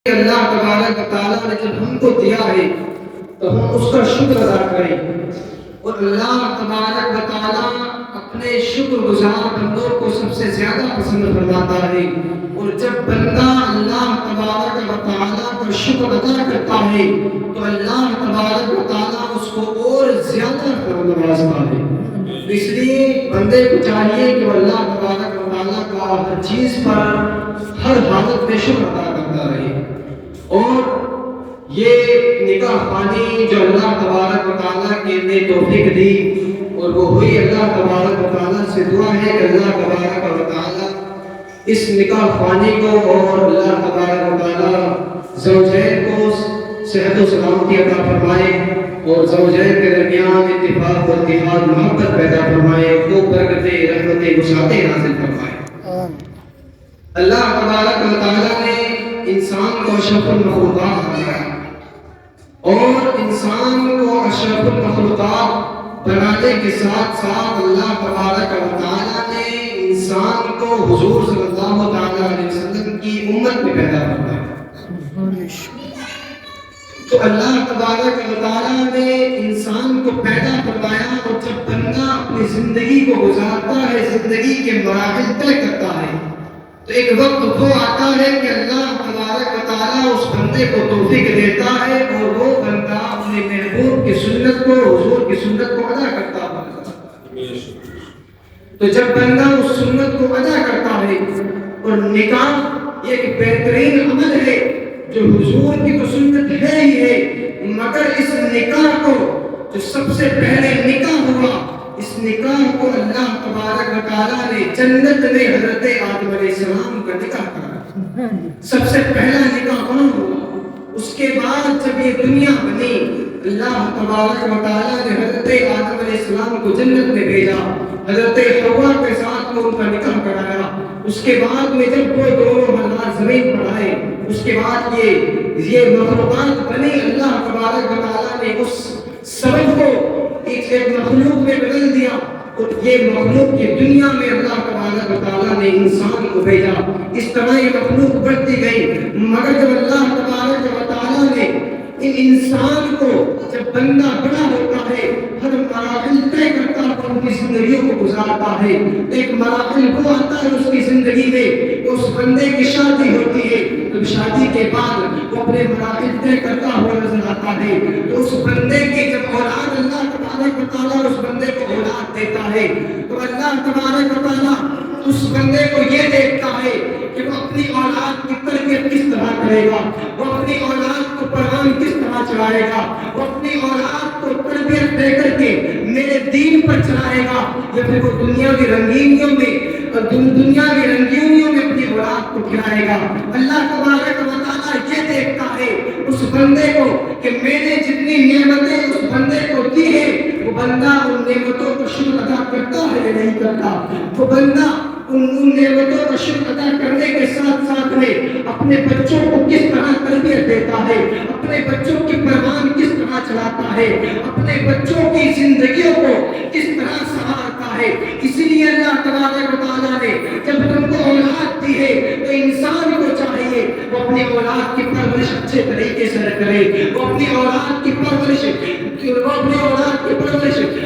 اللہ تبارک و تعالیٰ نے جب ہم کو دیا ہے تو ہم اس کا شکر ادا کریں، اور اللہ تبارک و تعالیٰ اپنے شکر گزار بندوں کو سب سے زیادہ پسند فرماتا ہے، اور جب بندہ اللہ تبارک و تعالیٰ کا شکر ادا کرتا ہے تو اللہ تبارک و تعالیٰ اس کو اور زیادہ نوازتا ہے۔ اس لیے بندے کو چاہیے کہ وہ اللہ تبارک و تعالیٰ کا ہر چیز پر ہر حالت میں شکر ادا کرتا رہے۔ اور یہ نکاح خوانی جو اللہ تبارک و تعالیٰ نے توفیق دی، اور وہ ہوئی اللہ تبارک و تعالیٰ سے دعا ہے کہ اللہ تبارک و تعالیٰ اس نکاح خوانی کو اور اللہ تبارک و تعالیٰ زوجین کو صحت و سلامتی عطا فرمائے، اور زوجین کے درمیان اتفاق و اتحاد محبت پیدا فرمائے، خوب برکتیں رحمتیں وسعتیں نازل فرمائے۔ اللہ تبارک و تعالیٰ نے انسان کو اشرف المخلوقات بنایا، اور انسان کو اشرف المخلوقات بنانے کے ساتھ ساتھ اللہ تبارک و تعالیٰ نے انسان کو حضور صلی اللہ علیہ وسلم کی امت میں پیدا فرمایا۔ تو اللہ تبارک و تعالیٰ نے انسان کو پیدا فرمایا، اور جب بندہ اپنی زندگی کو گزارتا ہے، زندگی کے مراحل طے کرتا ہے، تو ایک وقت وہ آتا ہے کہ اللہ تبارک و تعالیٰ اس بندے کو توفیق دیتا ہے، اور وہ بندہ اپنے محبوب کی سنت کو، حضور کی سنت کو ادا کرتا ہے۔ تو جب بندہ اس سنت کو ادا کرتا ہے، اور نکاح یہ ایک بہترین عمل ہے جو حضور کی تو سنت ہے ہی ہے، مگر اس نکاح کو جو سب سے پہلے نکاح ہوا، اس نکاح کو اللہ تبارک و تعالیٰ نے جنت میں حضرت آدم علیہ السلام کا نکاح کرا۔ سب سے پہلا نکاح وہاں ہوا۔ اس کے بعد جب یہ دنیا بنی، اللہ تبارک و تعالیٰ نے حضرت آدم علیہ السلام کو جنت میں بھیجا، حضرت حوا کے ساتھ میں ان کا نکاح کرایا۔ اس کے بعد میں جب وہ دونوں حضرات زمین پر آئے، اس کے بعد یہ مخلوقات بنی، اللہ تبارک و تعالیٰ نے اس سبب کو ایک مخلوق میں بدل دیا، اور یہ مخلوق کی دنیا میں اللہ تبارک و تعالیٰ نے انسان کو بھیجا۔ اس طرح یہ مخلوق بڑھتی گئی، مگر جب اللہ تبارک و تعالیٰ نے ان انسان کو، جب بندہ بڑا ہوتا ہے، ہر مراحل طے کرتا ہے، ان کی زندگیوں کو گزارتا ہے، ایک مراحل وہ آتا ہے اس کی زندگی میں، اس بندے کی شادی ہوتی ہے، تو شادی کے بعد وہ اپنے مراحل طے کرتا ہوا نظر آتا ہے، تو اس بندے کی جب اولاد اللہ تبارک و تعالیٰ اس بندے کو اولاد دیتا ہے، تو اللہ تبارک و تعالیٰ اس بندے کو یہ دیکھتا ہے کہ وہ اپنی اولاد کی تربیت کس طرح کرے گا، وہ اپنی اولاد کو پروان کس طرح چلائے گا، وہ اپنی اولاد کو تربیت دے کر کے میرے دین پر چلائے گا، یا پھر وہ دنیاوی رنگینیوں میں اپنی اولاد کو کھلائے گا۔ اللہ تبارک و تعالیٰ یہ دیکھتا ہے اس بندے کو کہ میں نے جتنی نعمتیں اس بندے کو دی ہے، وہ بندہ ان نعمتوں کو شکر ادا کرتا ہے یا نہیں کرتا، وہ بندہ ان نعمتوں کا شکر ادا کرنے کے ساتھ ساتھ میں اپنے بچوں کو کس طرح تربیت دیتا ہے، اپنے بچوں کی پروان کس طرح چلاتا ہے، اپنے بچوں کی زندگیوں کو کس طرح سنوارتا ہے۔ اسی لیے اللہ تبارک و تعالیٰ نے جب تم کو اولاد دی ہے تو انسان کو چاہیے وہ اپنی اولاد کی پرورش اچھے طریقے سے کرے، وہ اپنی اولاد کی پرورش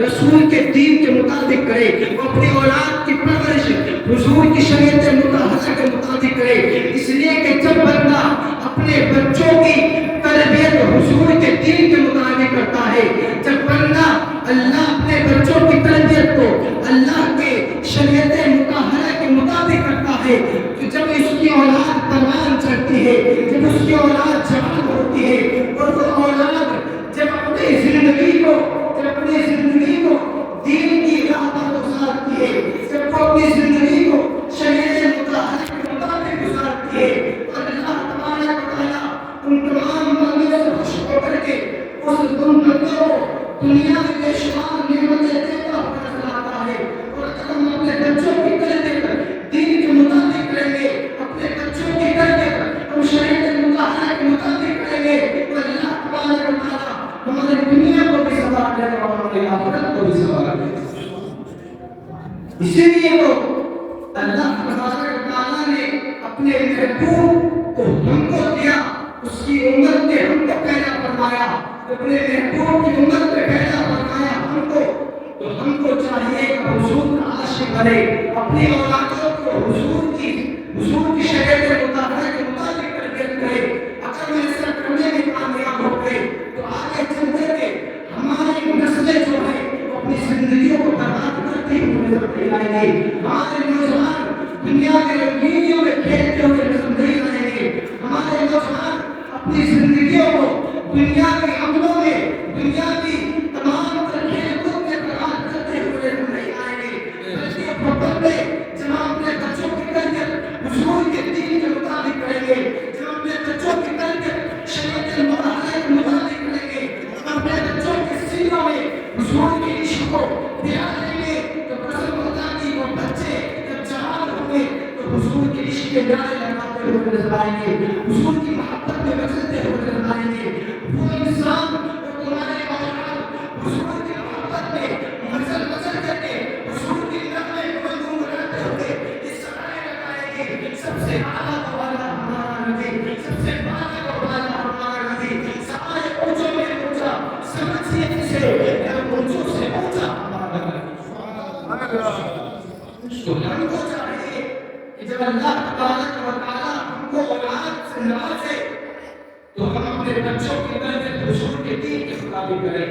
رسول کے دین کے مطابق کرے، وہ اپنی اولاد کی پرورش حضور کی شریعت مطہرہ کے مطابق کرے۔ اس لیے کہ جب بندہ اپنے بچوں کی تربیت حضور کے دین کے مطابق کرتا ہے، جب بندہ اللہ اپنے بچوں کی تربیت کو اللہ کے شریعت مطہرہ کے مطابق کرتا ہے، تو جب اس کی اولاد پروان چڑھتی ہے، جب اس کی اولاد جوان ہوتی ہے، اور وہ اولاد جب اپنی زندگی کو دین کی راہ پر گزارتی ہے، جب وہ اپنی زندگی کو شریعت مطہرہ کے مطابق گزارتی ہے، اور اللہ تبارک و تعالیٰ ان تمام بندوں سے خوش ہو کر کے اس بندوں کو دنیا میں بے شمار نعمتیں دیتا ہوا نظر آتا ہے۔ اور اگر ہم اپنے بچوں کی تربیت دین کے مطابق کریں گے، اپنے بچوں کی تربیت ہم شریعت مطہرہ کے مطابق کریں گے، تو اللہ تبارک و تعالیٰ ہماری دنیا کو بھی سنوار دے گا اور ہماری آخرت کو بھی سنوار دے گا۔ اسی لیے تو اللہ تبارک و تعالیٰ نے اپنے محبوب کو ہم کو دیا اپنے محبوب کی امت میں پیدا فرمایا ہم کو، تو ہم کو چاہیے کہ حضور کا عاشق بنے، اپنی اولادوں کو حضور کی شریعت مطالعہ کے مطابق تربیت کرے۔ اگر ہم ایسا کرنے میں کامیاب ہو گئے تو آگے چلتے ہوئے ہماری نسلیں جو ہے وہ اپنی زندگیوں کو برباد کرتی ہوئی نظر آئیں گے۔ ہمارے نوجوان دنیا کے رنگینیوں میں کھیلتے ہوئے نظر نہیں آئیں گے۔ ہمارے نوجوان اپنی زندگیوں کو دنیا کے عملوں میں، دنیا کی تمام کھیل کود میں برباد کرتے ہوئے نظر نہیں آئیں گے، بلکہ اپنے جہاں اپنے بچوں کی تربیت حضور کے دین کے مطابق کریں گے، جہاں اپنے بچوں کی تربیت شریعت مطالعہ کے مطابق کریں گے، اپنے بچوں کے سینوں میں حضور کے عشق کو دیں گے، تو قسم خدا کی وہ بچے جب جوان ہوں گے تو حضور کے عشق کے نعرے لگاتے ہوئے نظر آئیں گے، حضور کی محبت میں مچلتے ہوئے نظر آئیں گے۔ وہ انسان جو تمہارے اولاد حضور کی محبت میں مچل کر کے حضور کی نغمے کو گنگناتے ہوئے اس نعرے لگائیں گے، سب سے اعلیٰ والا ہمارا نبی، سب سے بالا والا ہمارا نبی، سارے اونچوں میں اونچا، سمجھیے جسے اونچوں سے اونچا ہمارا نبی۔ تو ہم کو چاہیے کہ جب اللہ تبارک و تعالیٰ ہم کو اولاد سے نوازے تو ہم اپنے بچوں کی تربیت حضور کے دین کے مطابق کریں،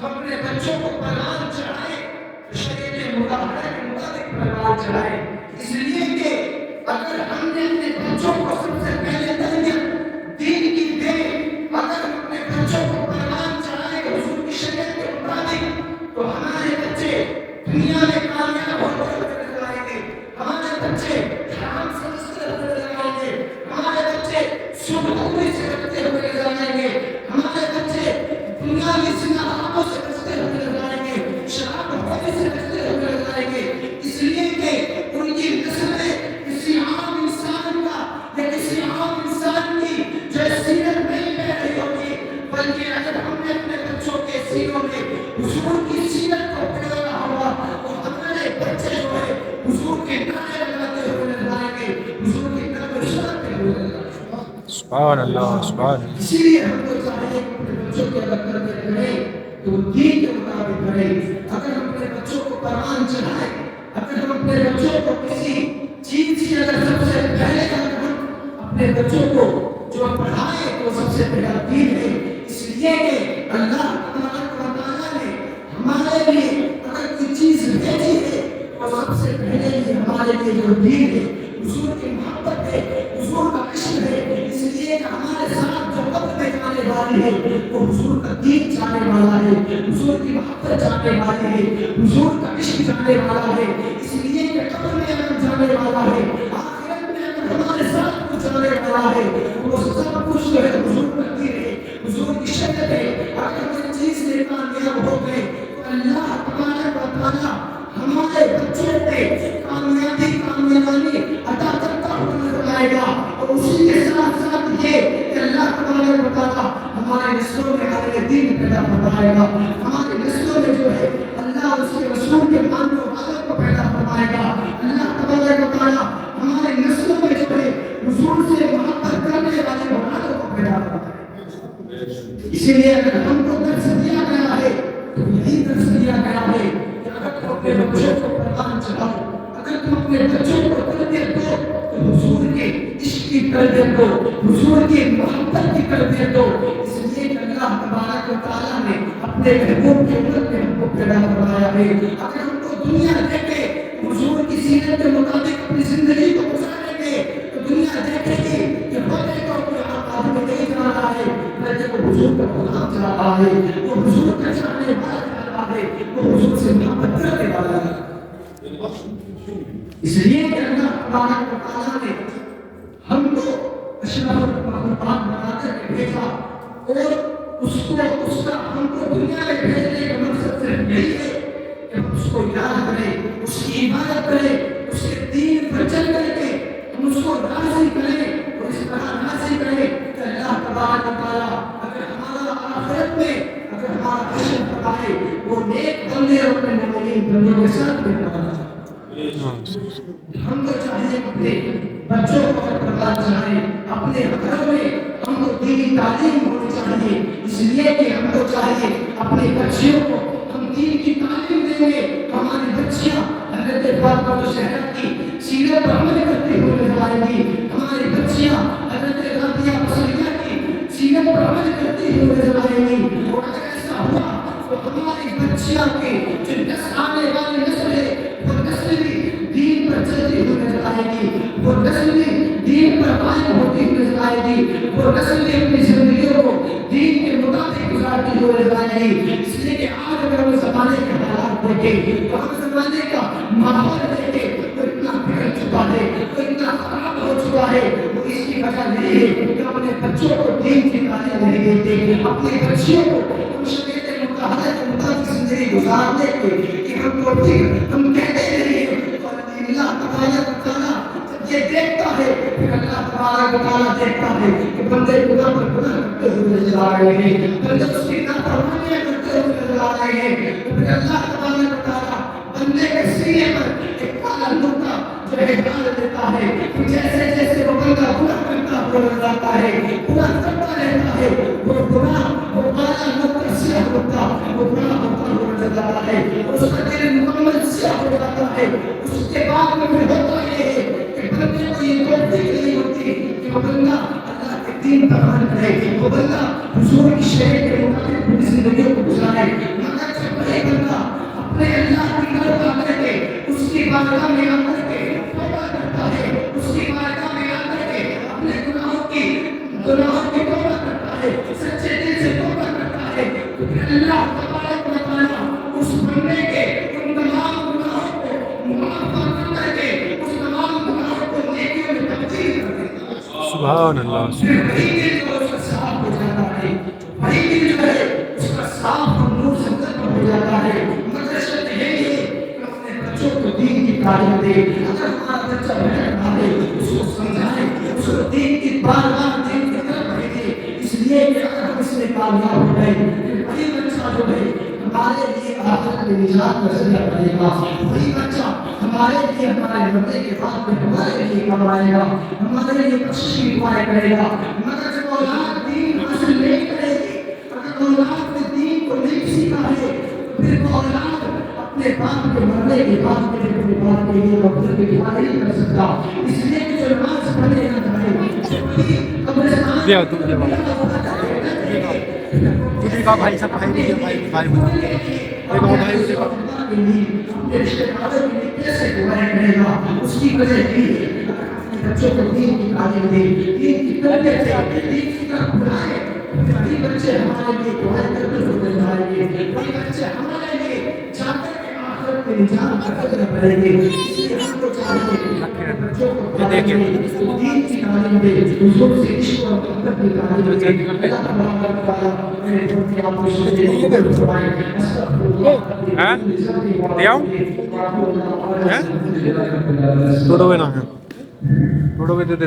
ہم اپنے بچوں کو قرآن چڑھائیں، شریعت مطالعہ کے مطابق قرآن چڑھائیں، اس لیے کہ اگر ہم نے اپنے بچوں کو سب سے پہلے تربیت دین کی دیں، اگر ہم اپنے بچوں کو قرآن چڑھائیں گے حضور کی شریعت کے مطابق تو ہمارے بچے دنیا میں کامیاب ہوتے ہوئے نظر آئیں گے، ہمارے بچے حرام سے بچتے ہوئے نظر آئیں گے، ہمارے بچے سودخوری سے بچتے ہوئے نظر آئیں گے، ہمارے بچے دنیا کی زناحوں سے بچتے ہوئے نظر آئیں گے، شراب خوری سے بچتے ہوئے نظر آئیں گے، اس لیے کہ ان کی نسلیں کسی عام انسان کا یا کسی عام انسان کی جو سیرت نہیں پہ رہی ہوگی، بلکہ اگر ہم نے اپنے بچوں کے سینوں میں حضور کی سیرت کو پڑھایا ہوا تو ہمارے بچے جو ہے حضور کے نعرے لگاتے ہوئے نظر آئیں گے، حضور کے نعرے سناتے ہوئے نظر آئیں گے۔ سبحان اللہ، سبحان اللہ۔ اسی لیے ہم کو چاہیے کہ اپنے بچوں کی اگر تربیت کریں تو دین کے مطابق کریں۔ اگر ہم اپنے بچوں کو قرآن چڑھائیں، اگر ہم اپنے بچوں کو کسی چیز کی اگر سب سے پہلے اگر ہم اپنے بچوں کو جو پڑھائیں تو سب سے پہلا دین ہے، اس لیے کہ اللہ تبارک و تعالیٰ نے ہمارے لیے اگر کوئی چیز بھیجی ہے تو سب سے پہلے ہی ہمارے لیے جو دین ہے، حضور کی محبت ہے، حضور کا عشق ہے، اس لیے کہ ہمارے ساتھ جو وقت میں جانے والی ہے وہ حضور کا دین جانے والا ہے، حضور کی محبت جانے والی ہے، حضور کا عشق جانے والا ہے، اس لیے کہ قبر میں اگر جانے والا ہے، آخرت میں اگر ہمارے ساتھ کچھ جانے والا ہے، وہ سب کچھ جو ہے حضور کا دین ہے، حضور کی شریعت ہے۔ اگر ہم چیز میں کامیاب ہو گئے تو اللہ تبارک و تعالیٰ ہمارے بچوں پہ کامیابی عطا کرتا ہوا نظر آئے گا، اور اسی کے ساتھ ساتھ یہ کہ اللہ تبارک و تعالیٰ ہمارے نسلوں میں ہمارے دین پیدا فرمائے گا، ہمارے نسلوں میں جو ہے اللہ اس کے رسول کے ماننے والوں کو پیدا فرمائے گا، اللہ تبارک و تعالیٰ ہمارے نسلوں میں جو ہے حضور سے محبت کرنے والے والوں کو پیدا فرمائے گا۔ اسی لیے اگر ہم کو درس دیا گیا ہے تو یہی درس دیا گیا ہے کہ اگر تم اپنے بچوں کو قرآن چڑھاؤ، اگر تم اپنے بچوں کو تربیت دو تو حضور کے عشق کی تربیت دو، حضور کی محبت کی تربیت دو، اس لیے کہ اللہ تبارک و تعالیٰ نے اپنے محبوب کی امت میں ہم کو پیدا فرمایا ہے۔ اگر ہم کو دنیا دیکھے حضور کی سیرت کے مطابق اپنی زندگی کو گزاریں گے تو دنیا دیکھے گی کہ بڑے کو کوئی آدمی نہیں جا رہا ہے، بلکہ وہ حضور کا غلام جا رہا ہے، وہ حضور کا چاہنے والا جا رہا ہے، وہ حضور سے محبت کرنے والا ہے۔ اس لیے کہ اللہ تبارک و تعالیٰ نے ہم کو اشرف المخلوقات بنا کر بھیجا، اور اس کا ہم کو دنیا میں بھیجنے کا مقصد صرف یہی ہے کہ ہم اس کو یاد کریں، اس کی عبادت کریں، اس کے دین پر چل کر کے ہم اس کو راضی کریں، اور اس طرح راضی کریں کہ اللہ تبارک و تعالیٰ اگر ہمارا آخرت میں اگر ہمارا حشر فرمائے وہ نیک بندے اور اپنے مومنین بندوں کے ساتھ میں فرمائے۔ ہم کو چاہیے اپنے بچوں کو قرآن چڑھائیں، اپنے گھروں میں ہم کو دینی تعلیم ہونی چاہیے، اس لیے کہ ہم وہ نسل بھی اپنی زندگیوں کو دین کے مطابق گزارتی ہوئے نظر آئے گی. اس لیے کہ آج اگر ہم زمانے کے حالات دیکھیں تو ہم زمانے کا ماحول دیکھیں تو اتنا بگڑ چکا ہے، تو اتنا خراب ہو چکا ہے. وہ اس کی وجہ نہیں ہے کہ اپنے بچوں کو دین کی تعلیم نہیں دیتے، اپنے بچوں کو ہم شریعت مطالعہ کے مطابق زندگی گزارنے کے کہ ہم کو ہم کہتے نہیں ہیں. اور اللہ تبارک و تعالیٰ جب یہ دیکھتا ہے پھر اللہ تبارک و تعالیٰ دیکھتا ہے کہ بندے گناہ پر گناہ کرتے ہوئے نظر آ رہے ہیں، بندے اس کی نافرمانیاں کرتے ہوئے نظر آ رہے ہیں. پھر اللہ تبارک و تعالیٰ بندے کے سینے پر ایک کالا نقطہ جو ہے ڈال دیتا ہے. پھر جیسے جیسے وہ بندہ گناہ کرتا ہوا نظر آتا ہے، گناہ کرتا رہتا ہے، وہ گناہ وہ کالا نقطہ سیاہ نقطہ وہ گناہ ہوتا ہوا نظر آتا ہے. اس کا دل مکمل سیاہ ہو جاتا ہے. اس کے بعد میں پھر ہوتا یہ ہے کہ بندے کو یہ توفیق نہیں ہوتی کہ وہ بندہ اللہ کے دین پر عمل کرے، وہ بندہ حضور کی شریعت کے مطابق اپنی زندگیوں کو گزارے. مگر جب وہی بندہ اپنے اللہ کی طرف آ کر کے اس کی بارگاہ میں آ کر کے توبہ کرتا ہے، اس کی بارگاہ میں آ کر کے اپنے گناہوں کی توبہ کرتا ہے، سچے دل سے توبہ کرتا ہے، تو پھر اللہ تبارک و تعالیٰ اس بندے کے ان تمام گناہوں کو معاف کر کے اس تمام گناہوں کو نیکیوں میں تبدیل کر دیتا ہے. سبحان اللہ. پھر وہی دل جو اس کا صاف ہو جاتا ہے، وہی دل جو ہے اس کا صاف اور نور سے ختم ہو جاتا ہے. مگر شرط یہی ہے کہ اپنے بچوں کو دین کی تعلیم دے. اگر ہمارا بچہ بھٹکتا ہے اس کو سمجھائیں، اس کو دین کی بار بار دین کی طرف بھیجیں. اس لیے کہ اگر ہم اس میں کامیاب ہو گئے پھر وہی بچہ جو ہے ہمارے لیے آخرت میں نجات کا ذریعہ بنے گا. وہی بچہ ہمارے لیے ہمارے مرنے کے بعد میں ہمارے لیے کمائے گا، ہمارے لیے بخشش کی دعائیں کرے گا. مگر جب اولاد دین حاصل نہیں کرے گی، اگر اولاد نے دین کو نہیں سیکھا ہے تو پھر وہ اولاد اپنے باپ کے مرنے کے بعد میں اپنے باپ کے لیے وقت کی دعا نہیں کر سکتا. اس لیے کہ جو نماز پڑھنے نہ جائے وہی قبرستان دیا تو دیا تجھے کا بھائی سب بھائی مجھے بھائی بھائی دیکھو بھائی مجھے کیسے دعائیں کرے گا. اس کی وجہ یہ ہے بچوں کو دین کی تعلیم دے، دین کی تربیت دے، دین کی طرف بلائے. وہی بچے ہمارے لیے دعائیں کرتے ہوئے جائیں گے، وہی بچے ہمارے لیے جا کر کے آخرت میں نجات کا قدر کریں گے. اس لیے ہم کو چاہیے کہ بچوں کو دین کی تعلیم دے، حضور سے عشق اور محبت کی تعلیم دے. اللہ تبارک و تعالیٰ میرے دوست آپ کو شکریہ فرمائے. ہاں دیاؤ ہیں ٹوٹو کے نام ہے ٹوٹو کے دے دے